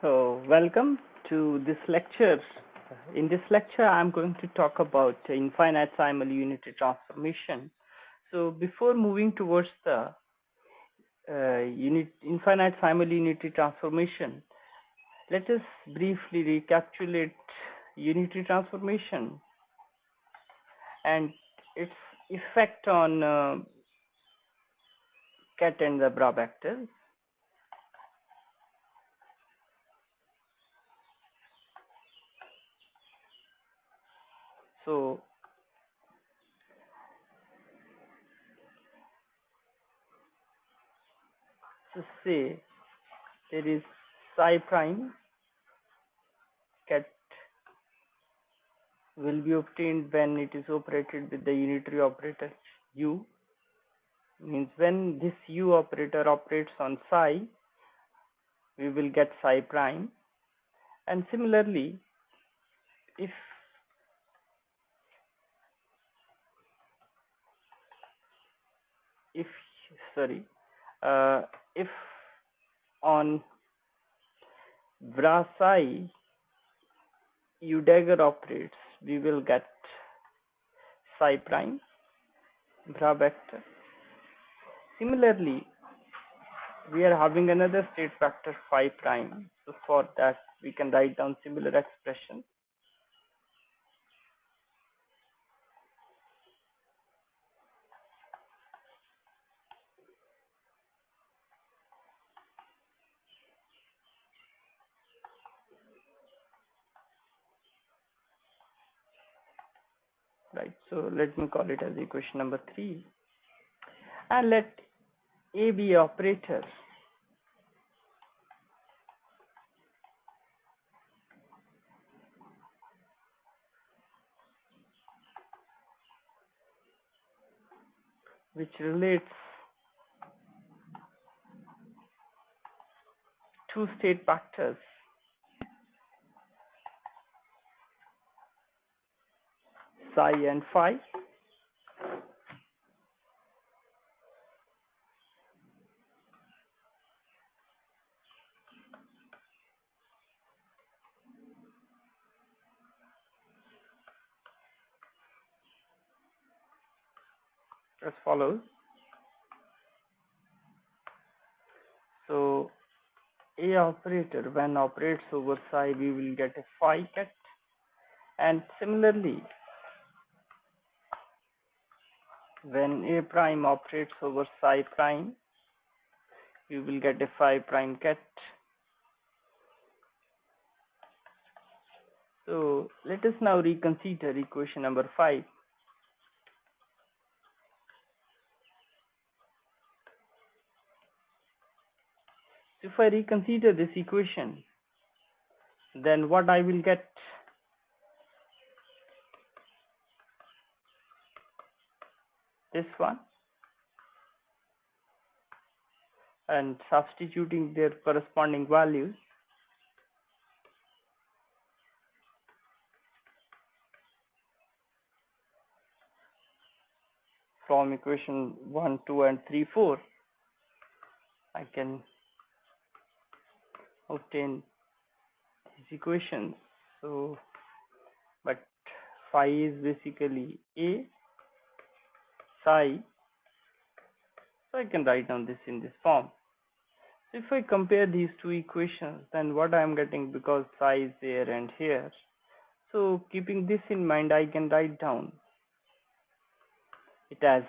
So, welcome to this lecture. In this lecture, I'm going to talk about infinitesimal unitary transformation. So, before moving towards the infinitesimal unitary transformation, let us briefly recapitulate unitary transformation and its effect on cat and zebra vectors. So, to say there is psi prime cat will be obtained when it is operated with the unitary operator u, means when this u operator operates on psi we will get psi prime. And similarly, if if sorry if on bra psi u dagger operates, we will get psi prime bra vector. Similarly, we are having another state vector phi prime, so for that we can write down similar expression. Right, so let me call it as equation number 3, and let A be operator which relates two state vectors psi and phi. As follows. So A operator when operates over psi, we will get a phi cat, and similarly when A prime operates over psi prime, we will get a phi prime cat. So let us now reconsider equation number 5. If I reconsider this equation, then what I will get? This one, and substituting their corresponding values, from equation 1, 2 and 3, 4, I can obtain these equations. So, but phi is basically A, psi, so I can write down this in this form. So if I compare these two equations, then what I am getting, because psi is there and here, so keeping this in mind, I can write down it as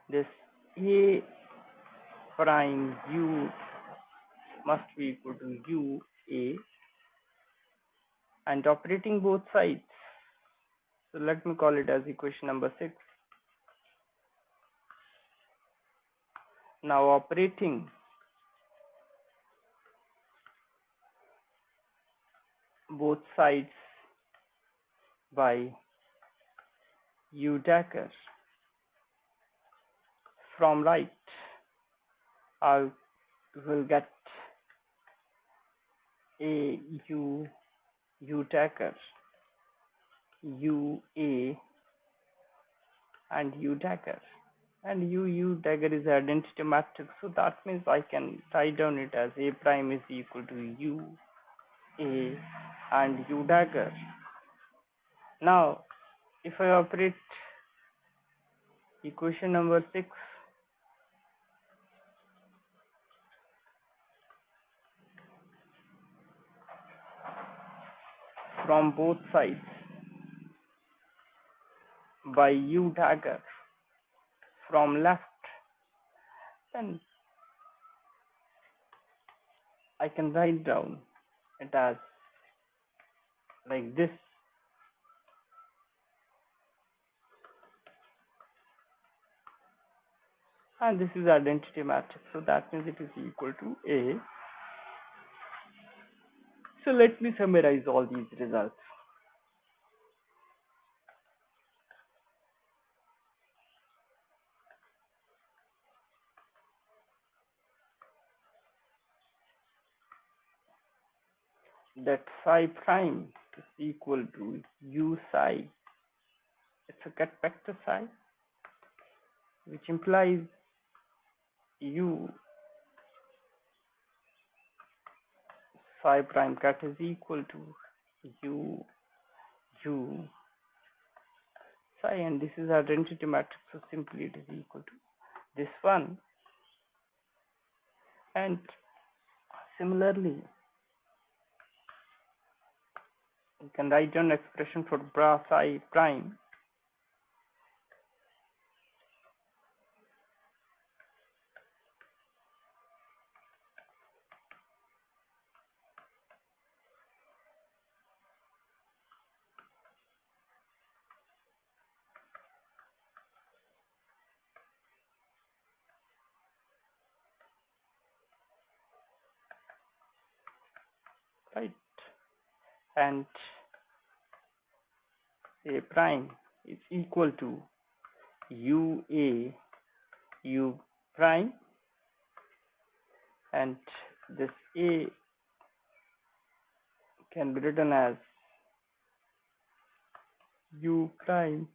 this A prime u must be equal to u A, and operating both sides. So let me call it as equation number 6. Now operating both sides by u dagger, from right I will get a u dagger, u A and u dagger. and U dagger is identity matrix, so that means I can write down it as A prime is equal to U A and U dagger. Now if I operate equation number 6 from both sides by U dagger from left, then I can write down it as like this, and this is identity matrix, so that means it is equal to A. So let me summarize all these results. That psi prime is equal to U psi. It's a cut vector psi, which implies U psi prime cut is equal to U psi, and this is identity matrix, so simply it is equal to this one. And similarly, you can write down expression for bra psi prime, right? And A prime is equal to UA U prime, and this A can be written as U prime,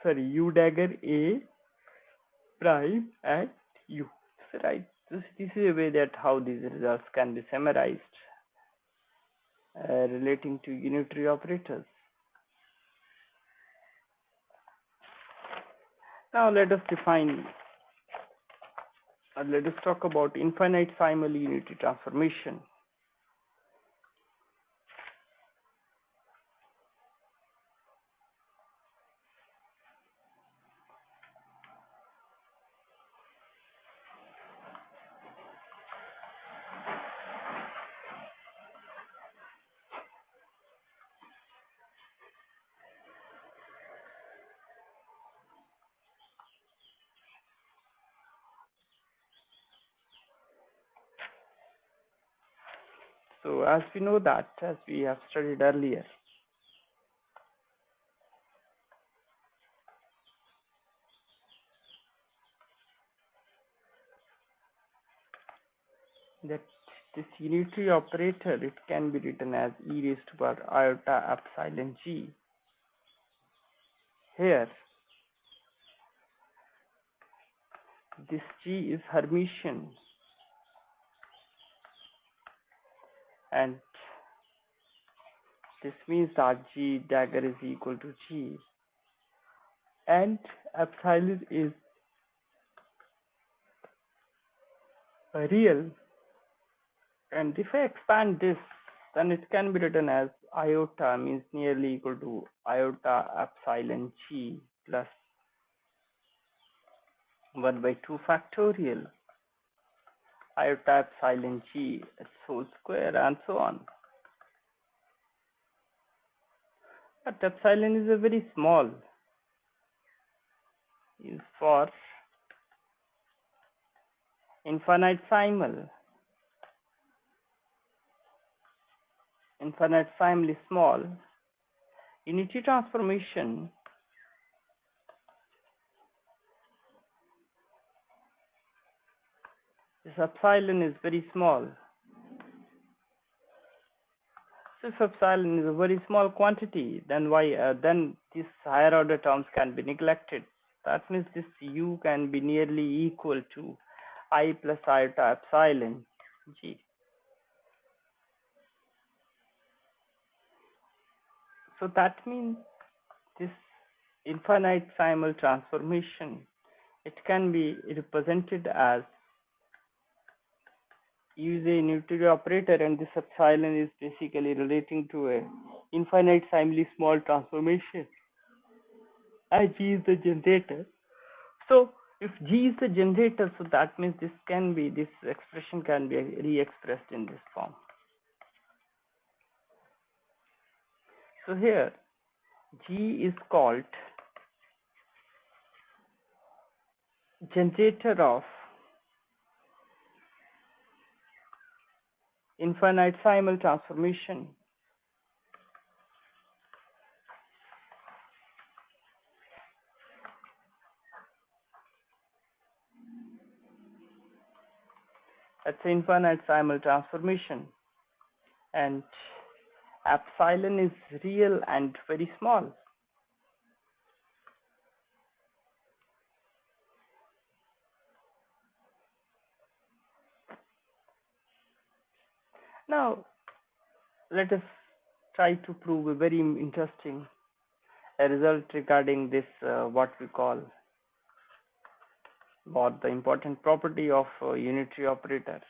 sorry, U dagger A prime and U. So, right, this is a way that how these results can be summarized relating to unitary operators. Now let us talk about infinitesimal unitary transformation. So as we know that, as we have studied earlier, that this unitary operator, it can be written as e raised to power iota epsilon g. Here, this g is Hermitian, and this means that g dagger is equal to g, and epsilon is real. And if I expand this, then it can be written as iota means nearly equal to iota epsilon g plus 1 by 2 factorial iota epsilon g its whole square, and so on. But epsilon is a very small, is for infinitesimally small unitary transformation. This epsilon is very small. So if epsilon is a very small quantity, then then these higher order terms can be neglected. That means this u can be nearly equal to I plus iota epsilon g. So that means this infinitesimal transformation, it can be represented as, use a unitary operator, and this epsilon is basically relating to a infinitesimally small transformation, and g is the generator. So if g is the generator, so that means this expression can be re-expressed in this form. So here g is called generator of infinitesimal transformation. That's infinitesimal transformation, and epsilon is real and very small. Now let us try to prove a very interesting result regarding this what we call, about the important property of unitary operator.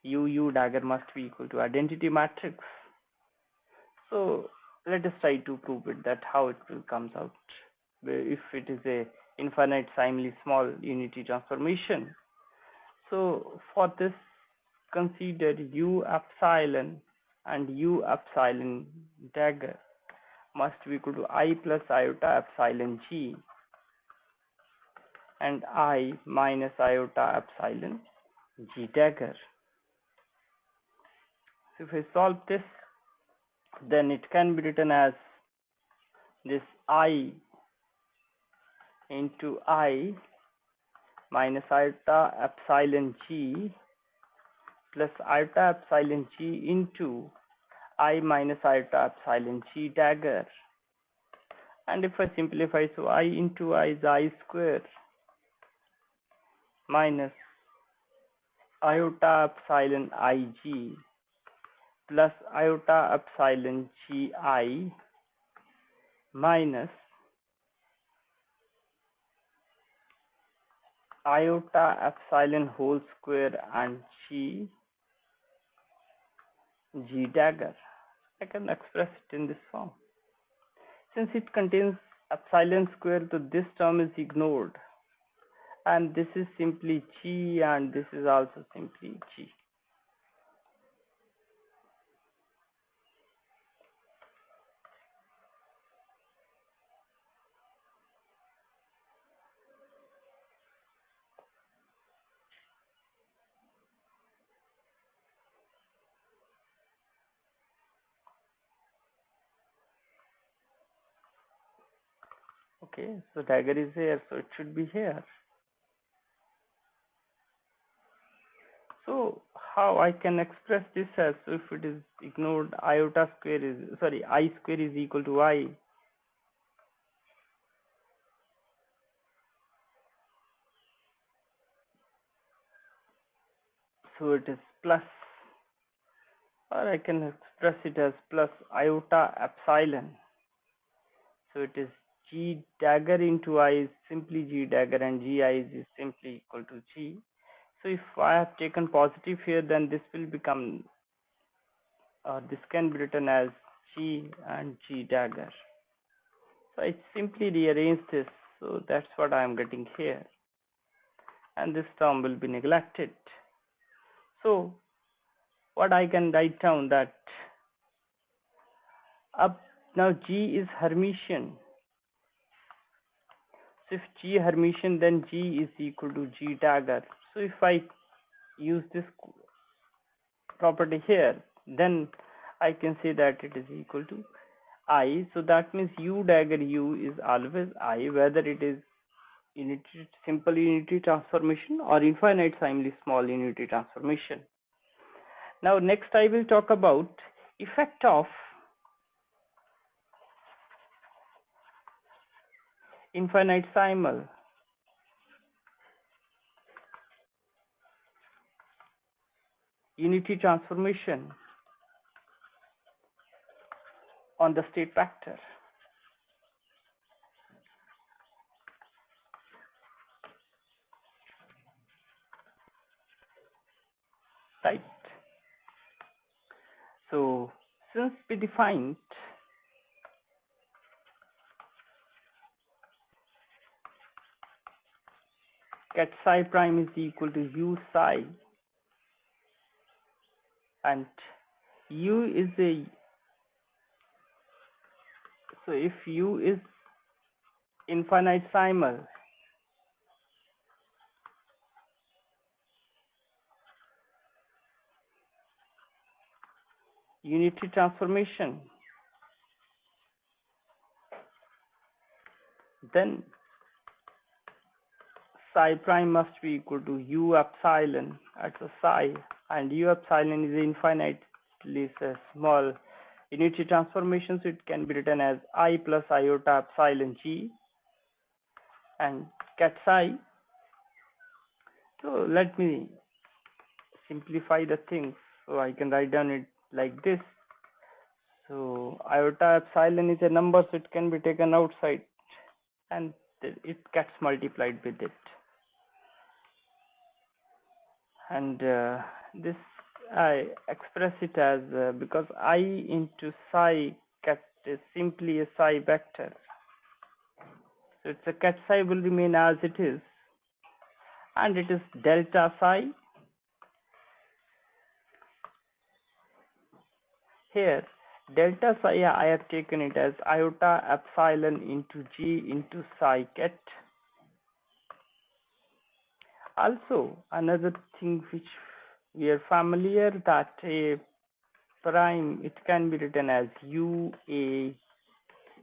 U dagger must be equal to identity matrix. So let us try to prove it, that how it will comes out if it is a infinitesimally small unity transformation. So for this, consider u epsilon and u epsilon dagger must be equal to I plus iota epsilon g and I minus iota epsilon g dagger. So if I solve this, then it can be written as this I into I minus iota epsilon g plus iota epsilon g into I minus iota epsilon g dagger. And if I simplify, so I into I is I square minus iota epsilon ig plus iota epsilon gi minus iota epsilon whole square and g dagger. I can express it in this form. Since it contains epsilon square, so this term is ignored, and this is simply g, and this is also simply g. Okay, so dagger is here, so it should be here. So how I can express this as, so if it is ignored, iota square is, sorry, I square is equal to I. So it is plus, or I can express it as plus iota epsilon. So it is g dagger into I is simply g dagger, and gi is simply equal to g. So if I have taken positive here, then this will become, this can be written as g and g dagger. So I simply rearrange this, so that's what I am getting here, and this term will be neglected. So what I can write down, that up now G is Hermitian. So if G Hermitian, then G is equal to G dagger. So if I use this property here, then I can say that it is equal to I. So that means U dagger U is always I, whether it is unity, simple unity transformation or infinitesimally small unity transformation. Now next I will talk about effect of infinitesimal unity transformation on the state vector. Right. So since we defined cat psi prime is equal to u psi, and u is a, so if u is infinitesimal, unity transformation, then psi prime must be equal to u epsilon at the psi, and u epsilon is infinitely small unity transformation, so it can be written as I plus iota epsilon g, and cat psi. So let me simplify the things, so I can write down it like this. So iota epsilon is a number, so it can be taken outside and it gets multiplied with it. And this I express it as because I into psi cat is simply a psi vector. So it's a cat psi will remain as it is, and it is delta psi. Here delta psi I have taken it as iota epsilon into g into psi cat. Also another thing which we are familiar, that a prime, it can be written as u a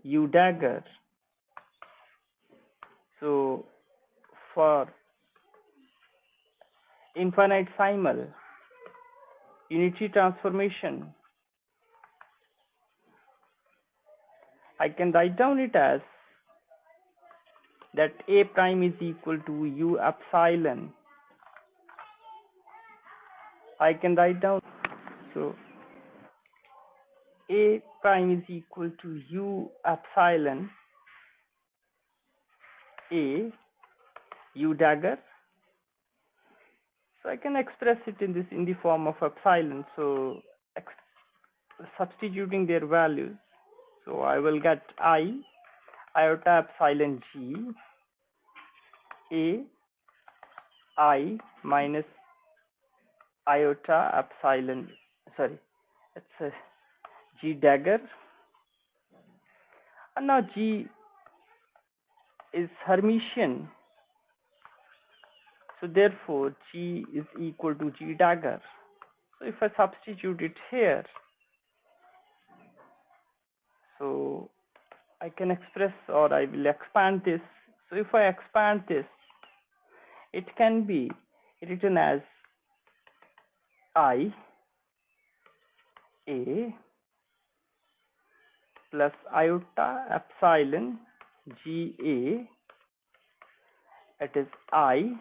u dagger. So for infinitesimal unity transformation, I can write down it as that a prime is equal to u epsilon. I can write down, so a prime is equal to u epsilon a u dagger. So I can express it in the form of epsilon. So substituting their values, so I will get I iota epsilon g a I minus iota epsilon, sorry, it's a g dagger, and now g is Hermitian, so therefore g is equal to g dagger. So if I substitute it here, so I can express, or I will expand this. So if I expand this, it can be written as I a plus iota epsilon g a, it is I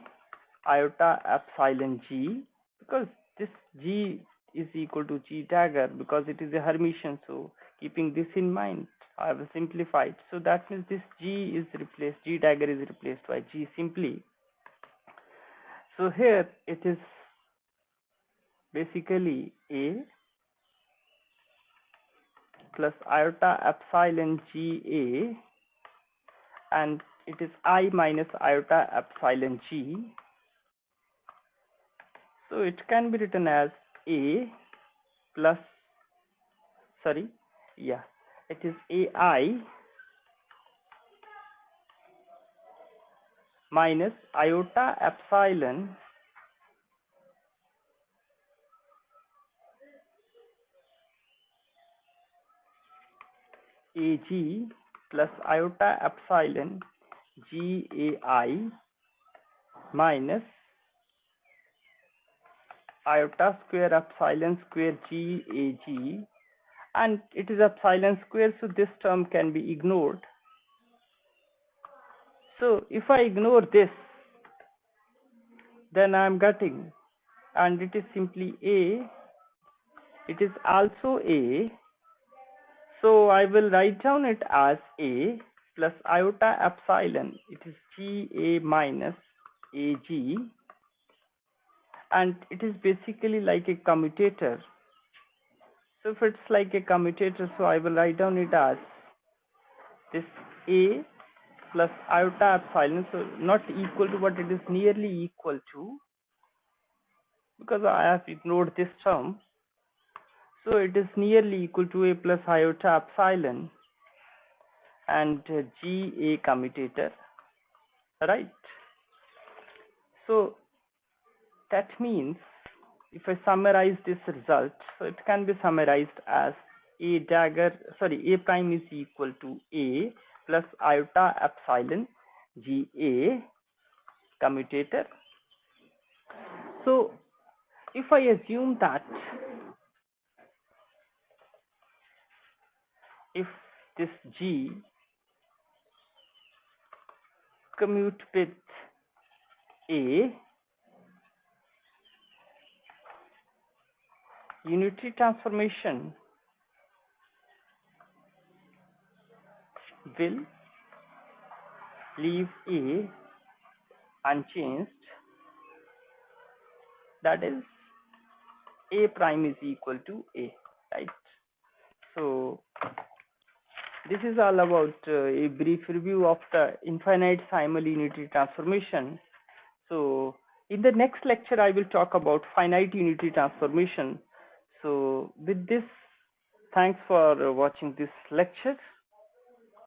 iota epsilon g, because this g is equal to g dagger because it is a Hermitian. So keeping this in mind, I will simplify it. So that means this g is replaced, g dagger is replaced by g simply. So here it is basically a plus iota epsilon g a, and it is I minus iota epsilon g. So it can be written as a plus, sorry, yeah, it is ai minus iota epsilon ag plus iota epsilon gai minus iota square epsilon square gag, and it is epsilon square, so this term can be ignored. So if I ignore this, then I am getting, and it is simply A, it is also A, so I will write down it as A plus iota epsilon, it is GA minus AG, and it is basically like a commutator. So if it's like a commutator, so I will write down it as this A plus iota epsilon, so not equal to, but it is nearly equal to, because I have ignored this term, so it is nearly equal to A plus iota epsilon and GA commutator, right? So that means if I summarize this result, so it can be summarized as A prime is equal to A plus iota epsilon GA commutator. So if I assume that if this G commute with A, unitary transformation will leave A unchanged, that is A prime is equal to A, right? So this is all about a brief review of the infinitesimal unitary transformation. So in the next lecture, I will talk about finite unitary transformation. So with this, thanks for watching this lecture.